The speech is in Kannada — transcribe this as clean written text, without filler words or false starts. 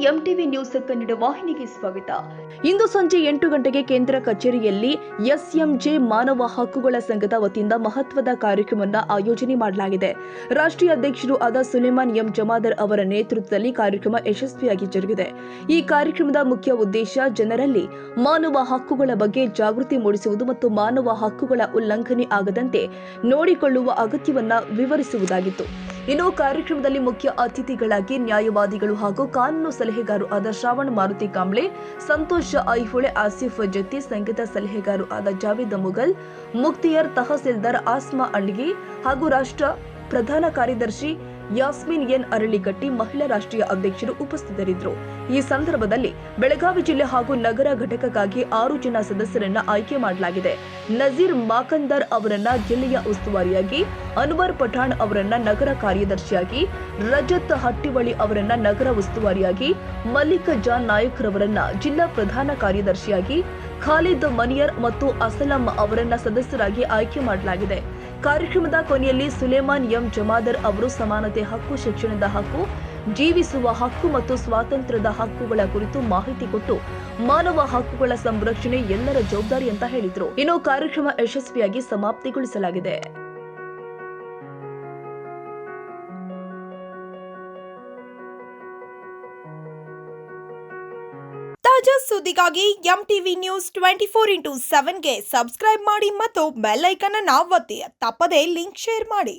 ಎಂಟಿವಿ ನ್ಯೂಸ್ ಕನ್ನಡ ವಾಹಿನಿಗೆ ಸ್ವಾಗತ. ಇಂದು ಸಂಜೆ 8 ಗಂಟೆಗೆ ಕೇಂದ್ರ ಕಚೇರಿಯಲ್ಲಿ ಎಸ್ಎಂಜೆ ಮಾನವ ಹಕ್ಕುಗಳ ಸಂಘದ ವತಿಯಿಂದ ಮಹತ್ವದ ಕಾರ್ಯಕ್ರಮವನ್ನು ಆಯೋಜನೆ ಮಾಡಲಾಗಿದೆ. ರಾಷ್ಟ್ರೀಯ ಅಧ್ಯಕ್ಷರು ಆದ ಸುಲೇಮಾನ್ ಎಂ ಜಮಾದರ್ ಅವರ ನೇತೃತ್ವದಲ್ಲಿ ಕಾರ್ಯಕ್ರಮ ಯಶಸ್ವಿಯಾಗಿ ಜರುಗಿದೆ. ಈ ಕಾರ್ಯಕ್ರಮದ ಮುಖ್ಯ ಉದ್ದೇಶ ಜನರಲ್ಲಿ ಮಾನವ ಹಕ್ಕುಗಳ ಬಗ್ಗೆ ಜಾಗೃತಿ ಮೂಡಿಸುವುದು ಮತ್ತು ಮಾನವ ಹಕ್ಕುಗಳ ಉಲ್ಲಂಘನೆ ಆಗದಂತೆ ನೋಡಿಕೊಳ್ಳುವ ಅಗತ್ಯವನ್ನು ವಿವರಿಸುವುದಾಗಿತ್ತು. ಇನ್ನು ಕಾರ್ಯಕ್ರಮದಲ್ಲಿ ಮುಖ್ಯ ಅತಿಥಿಗಳಾಗಿ ನ್ಯಾಯವಾದಿಗಳು ಹಾಗೂ ಕಾನೂನು ಸಲಹೆಗಾರರು ಆದ ಶ್ರಾವಣ್ ಮಾರುತಿ ಕಾಂಬ್ಳೆ, ಸಂತೋಷ್ ಐಹೊಳೆ, ಆಸಿಫ್ ಜತ್ತಿ, ಸಂಗೀತ ಸಲಹೆಗಾರರು ಆದ ಜಾವೇದ್ ಮುಗಲ್, ಮುಕ್ತಿಯಾರ್, ತಹಸೀಲ್ದಾರ್ ಆಸ್ಮಾ ಅಂಡ್ಗಿ ಹಾಗೂ ರಾಷ್ಟ್ರ ಪ್ರಧಾನ ಕಾರ್ಯದರ್ಶಿ ಯಾಸ್ಮಿನ್ ಎನ್ ಅರಳಿಕಟ್ಟಿ, ಮಹಿಳಾ ರಾಷ್ಟ್ರೀಯ ಅಧ್ಯಕ್ಷರು ಉಪಸ್ಥಿತರಿದ್ದರು. ಈ ಸಂದರ್ಭದಲ್ಲಿ ಬೆಳಗಾವಿ ಜಿಲ್ಲೆ ಹಾಗೂ ನಗರ ಘಟಕಕ್ಕಾಗಿ 6 ಜನ ಸದಸ್ಯರನ್ನ ಆಯ್ಕೆ ಮಾಡಲಾಗಿದೆ. ನಜೀರ್ ಮಾಕಂದರ್ ಅವರನ್ನ ಜಿಲ್ಲೆಯ ಉಸ್ತುವಾರಿಯಾಗಿ, ಅನ್ವರ್ ಪಠಾಣ್ ಅವರನ್ನ ನಗರ ಕಾರ್ಯದರ್ಶಿಯಾಗಿ, ರಜತ್ ಹಟ್ಟಿವಳಿ ಅವರನ್ನ ನಗರ ಉಸ್ತುವಾರಿಯಾಗಿ, ಮಲ್ಲಿಕ್ ಜಾನ್ ನಾಯಕ್ ರವರನ್ನ ಜಿಲ್ಲಾ ಪ್ರಧಾನ ಕಾರ್ಯದರ್ಶಿಯಾಗಿ, ಖಾಲಿದ್ ಮನಿಯರ್ ಮತ್ತು ಅಸಲಾಂ ಅವರನ್ನ ಸದಸ್ಯರಾಗಿ ಆಯ್ಕೆ ಮಾಡಲಾಗಿದೆ. ಕಾರ್ಯಕ್ರಮದ ಕೊನೆಯಲ್ಲಿ ಸುಲೇಮಾನ್ ಎಂ ಜಮಾದರ್ ಅವರು ಸಮಾನತೆ ಹಕ್ಕು, ಶಿಕ್ಷಣದ ಹಕ್ಕು, ಜೀವಿಸುವ ಹಕ್ಕು ಮತ್ತು ಸ್ವಾತಂತ್ರ್ಯದ ಹಕ್ಕುಗಳ ಕುರಿತು ಮಾಹಿತಿ ಕೊಟ್ಟು ಮಾನವ ಹಕ್ಕುಗಳ ಸಂರಕ್ಷಣೆ ಎಲ್ಲರ ಜವಾಬ್ದಾರಿ ಅಂತ ಹೇಳಿದರು. ಇನ್ನು ಕಾರ್ಯಕ್ರಮ ಯಶಸ್ವಿಯಾಗಿ ಸಮಾಪ್ತಿಗೊಳಿಸಲಾಗಿದೆ. ತಾಜಾ ಸುದ್ದಿಗಾಗಿ ಎಂಟಿವಿ ನ್ಯೂಸ್ 24x7ಗೆ ಸಬ್ಸ್ಕ್ರೈಬ್ ಮಾಡಿ ಮತ್ತು ಬೆಲ್ ಐಕಾನ್ ಅನ್ನು ಒತ್ತಿ. ತಪ್ಪದೇ ಲಿಂಕ್ ಶೇರ್ ಮಾಡಿ.